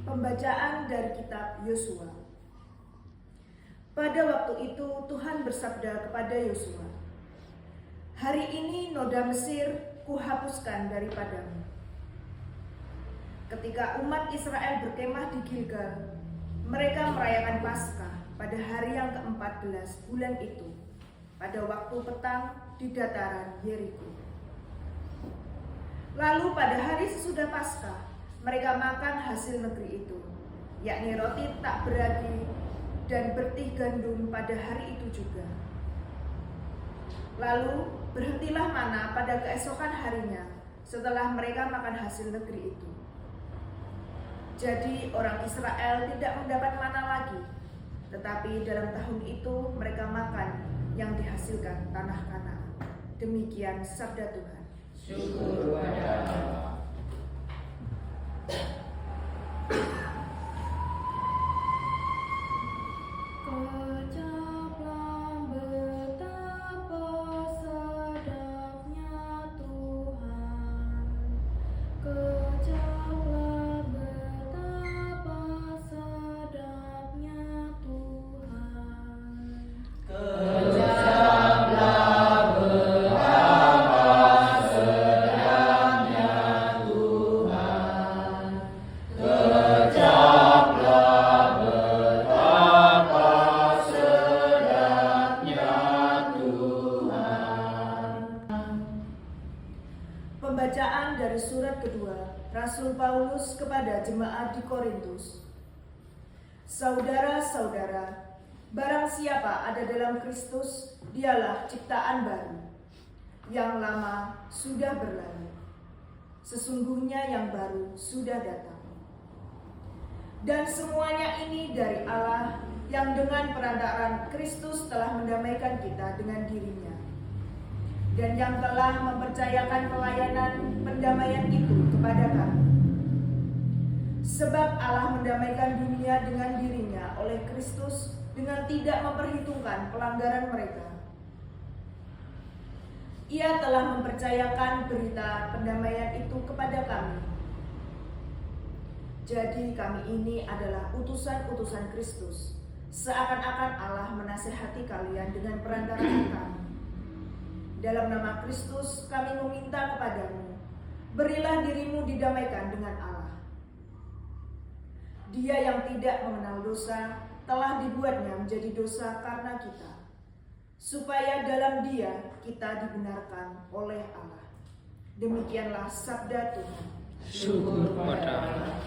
Pembacaan dari kitab Yosua. Pada waktu itu Tuhan bersabda kepada Yosua, "Hari ini noda Mesir kuhapuskan daripadamu." Ketika umat Israel berkemah di Gilgal, mereka merayakan Paskah pada hari yang ke-14 bulan itu, pada waktu petang di dataran Yeriko. Lalu pada hari sesudah Paskah, mereka makan hasil negeri itu, yakni roti tak beragi dan bertih gandum pada hari itu juga. Lalu berhentilah mana pada keesokan harinya setelah mereka makan hasil negeri itu. Jadi orang Israel tidak mendapat mana lagi, tetapi dalam tahun itu mereka makan yang dihasilkan tanah Kanaan. Demikian sabda Tuhan. Syukur pada Allah. Kecaplah betapa sedapnya Tuhan. Kecaplah betapa sedapnya Tuhan. Kecaplah betapa sedapnya Tuhan. Kecaplah betapa sedapnya Tuhan. Pembacaan dari surat kedua Rasul Paulus kepada jemaat di Korintus. Saudara-saudara, barang siapa ada dalam Kristus, dialah ciptaan baru. Yang lama sudah berlalu, sesungguhnya yang baru sudah datang. Dan semuanya ini dari Allah yang dengan perantaraan Kristus telah mendamaikan kita dengan dirinya, dan yang telah mempercayakan pelayanan pendamaian itu kepada kami. Sebab Allah mendamaikan dunia dengan dirinya oleh Kristus dengan tidak memperhitungkan pelanggaran mereka. Ia telah mempercayakan berita pendamaian itu kepada kami. Jadi kami ini adalah utusan-utusan Kristus, seakan-akan Allah menasihati kalian dengan perantaraan kami. Dalam nama Kristus kami meminta kepadamu, berilah dirimu didamaikan dengan Allah. Dia yang tidak mengenal dosa telah dibuatnya menjadi dosa karena kita, supaya dalam Dia kita dibenarkan oleh Allah. Demikianlah sabda Tuhan. Syukur pada Allah.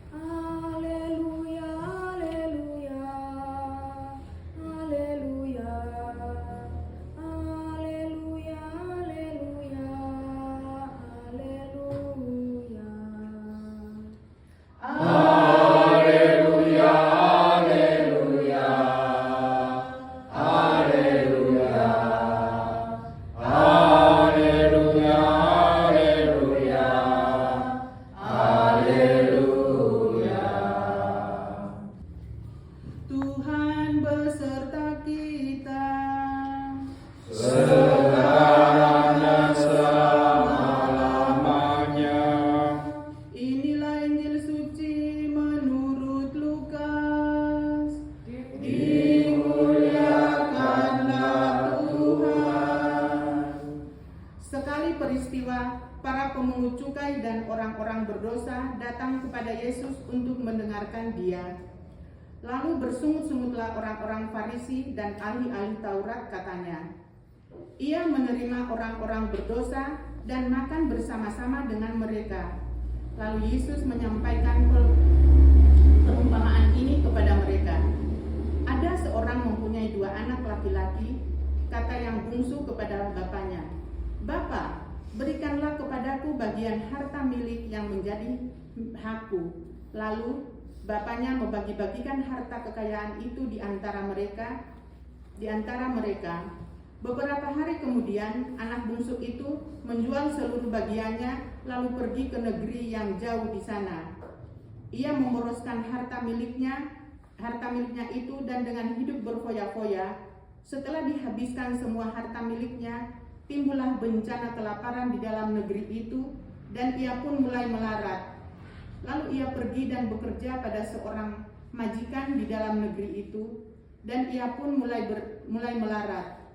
Haleluya, haleluya, haleluya, haleluya, haleluya, haleluya. Haleluya, haleluya, haleluya, haleluya, haleluya, haleluya. Tuhan beserta kita. Sekarang dan selama-lamanya. Inilah Injil suci menurut Lukas. Dimuliakanlah Tuhan. Sekali peristiwa, para pemungut cukai dan orang-orang berdosa datang kepada Yesus untuk mendengarkan Dia. Lalu bersungut-sungutlah orang-orang Farisi dan ahli-ahli Taurat, katanya, "Ia menerima orang-orang berdosa dan makan bersama-sama dengan mereka." Lalu Yesus menyampaikan perumpamaan ini kepada mereka. "Ada seorang mempunyai 2 anak laki-laki. Kata yang bungsu kepada bapaknya, 'Bapa, berikanlah kepadaku bagian harta milik yang menjadi hakku.' Lalu bapaknya membagi-bagikan harta kekayaan itu di antara mereka. Beberapa hari kemudian, anak bungsu itu menjual seluruh bagiannya, lalu pergi ke negeri yang jauh di sana. Ia memboroskan harta miliknya itu dan dengan hidup berfoya-foya. Setelah dihabiskan semua harta miliknya, timbullah bencana kelaparan di dalam negeri itu, dan ia pun mulai melarat. Lalu ia pergi dan bekerja pada seorang majikan di dalam negeri itu, dan ia pun mulai melarat.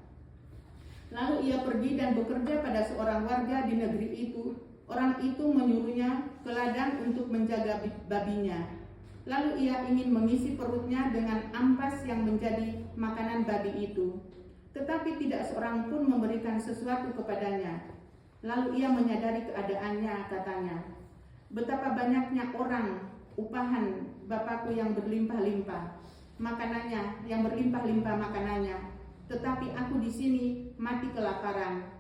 Lalu ia pergi dan bekerja pada seorang warga di negeri itu. Orang itu menyuruhnya ke ladang untuk menjaga babinya. Lalu ia ingin mengisi perutnya dengan ampas yang menjadi makanan babi itu. Tetapi tidak seorang pun memberikan sesuatu kepadanya. Lalu ia menyadari keadaannya, katanya, betapa banyaknya orang upahan Bapakku yang berlimpah-limpah makanannya, tetapi aku di sini mati kelaparan.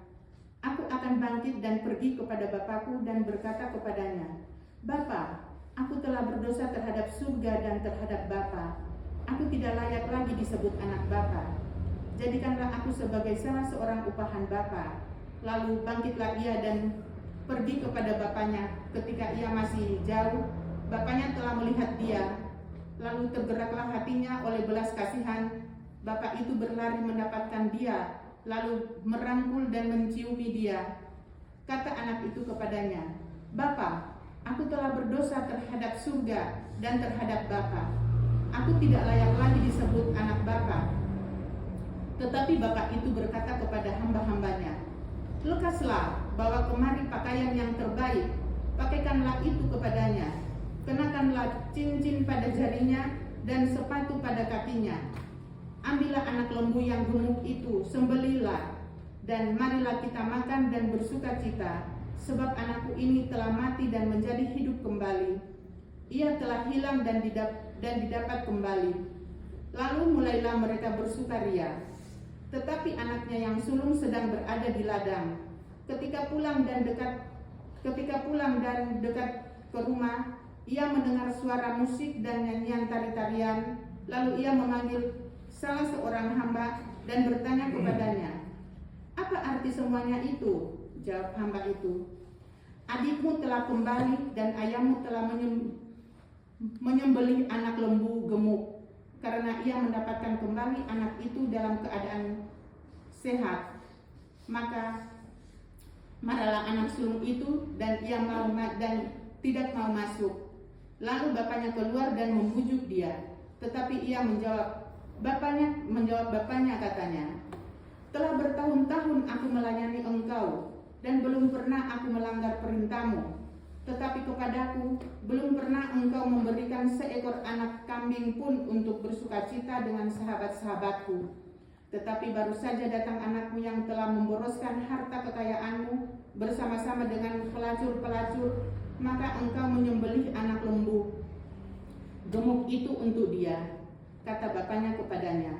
Aku akan bangkit dan pergi kepada Bapakku dan berkata kepadanya, Bapa, aku telah berdosa terhadap surga dan terhadap Bapa. Aku tidak layak lagi disebut anak Bapa. Jadikanlah aku sebagai salah seorang upahan Bapa. Lalu bangkitlah ia dan pergi kepada bapaknya. Ketika ia masih jauh, bapaknya telah melihat dia. Lalu tergeraklah hatinya oleh belas kasihan. Bapak itu berlari mendapatkan dia, lalu merangkul dan menciumi dia. Kata anak itu kepadanya, Bapa, aku telah berdosa terhadap surga dan terhadap Bapa. Aku tidak layak lagi disebut anak Bapa. Tetapi bapak itu berkata kepada hamba-hambanya, lekaslah, bawa kemari pakaian yang terbaik, pakaikanlah itu kepadanya, kenakanlah cincin pada jarinya dan sepatu pada kakinya. Ambillah anak lembu yang gemuk itu, sembelihlah, dan marilah kita makan dan bersuka cita, sebab anakku ini telah mati dan menjadi hidup kembali. Ia telah hilang dan didapat kembali. Lalu mulailah mereka bersukaria. Tetapi anaknya yang sulung sedang berada di ladang. Ketika pulang dan dekat ke rumah, ia mendengar suara musik dan nyanyian tari-tarian. Lalu ia memanggil salah seorang hamba dan bertanya kepadanya, apa arti semuanya itu? Jawab hamba itu, adikmu telah kembali dan ayahmu telah menyembelih anak lembu gemuk, karena ia mendapatkan kembali anak itu dalam keadaan sehat. Maka marahlah anak sulung itu dan ia tidak mau masuk. Lalu bapaknya keluar dan membujuk dia. Tetapi ia menjawab bapaknya katanya, telah bertahun-tahun aku melayani engkau dan belum pernah aku melanggar perintahmu. Tetapi kepadaku belum pernah engkau memberikan seekor anak kambing pun untuk bersukacita dengan sahabat-sahabatku. Tetapi baru saja datang anakmu yang telah memboroskan harta kekayaanmu bersama-sama dengan pelacur-pelacur, maka engkau menyembelih anak lembu gemuk itu untuk dia. Kata bapaknya kepadanya,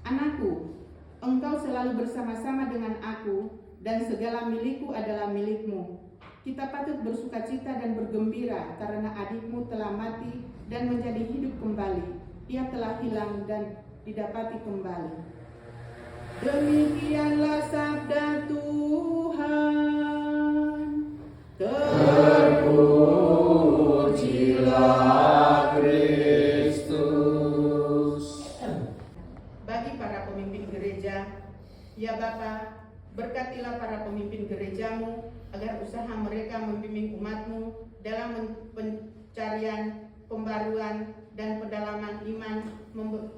anakku, engkau selalu bersama-sama dengan aku dan segala milikku adalah milikmu. Kita patut bersukacita dan bergembira karena adikmu telah mati dan menjadi hidup kembali. Ia telah hilang dan didapati kembali. Demikianlah sabda Tuhan. Terpujilah Kristus. Bagi para pemimpin gereja, ya Bapa, berkatilah para pemimpin gerejamu agar usaha mereka membimbing umatmu dalam pencarian, pembaruan, dan pendalaman iman,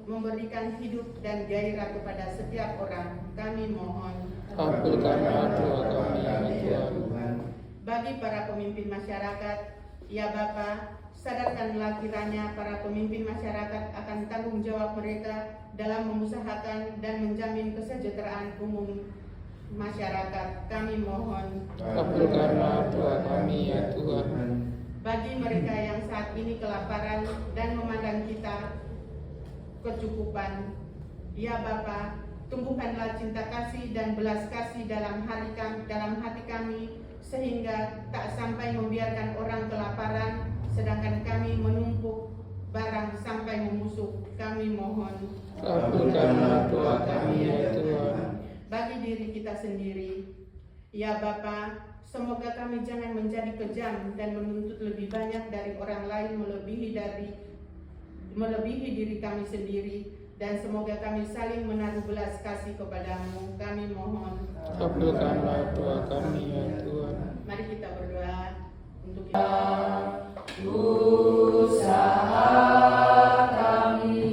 memberikan hidup dan gairah kepada setiap orang. Kami mohon. Kabulkanlah doa kami ya Tuhan. Bagi para pemimpin masyarakat, ya Bapa, sadarkanlah kiranya para pemimpin masyarakat akan tanggung jawab mereka dalam mengusahakan dan menjamin kesejahteraan umum masyarakat. Kami mohon. Kabulkanlah doa kami ya Tuhan. Bagi mereka yang saat ini kelaparan dan memandang kita kecukupan, ya Bapa, tumbuhkanlah cinta kasih dan belas kasih dalam hati kami, sehingga tak sampai membiarkan orang kelaparan, sedangkan kami menumpuk barang sampai membusuk. Kami mohon. Kabulkanlah doa kami ya Tuhan. Bagi diri kita sendiri, ya Bapa, semoga kami jangan menjadi kejam dan menuntut lebih banyak dari orang lain melebihi diri kami sendiri, dan semoga kami saling menaruh belas kasih kepadamu. Kami mohon. Kabulkanlah doa kami ya Tuhan. Mari kita berdoa untuk kita. Usaha kami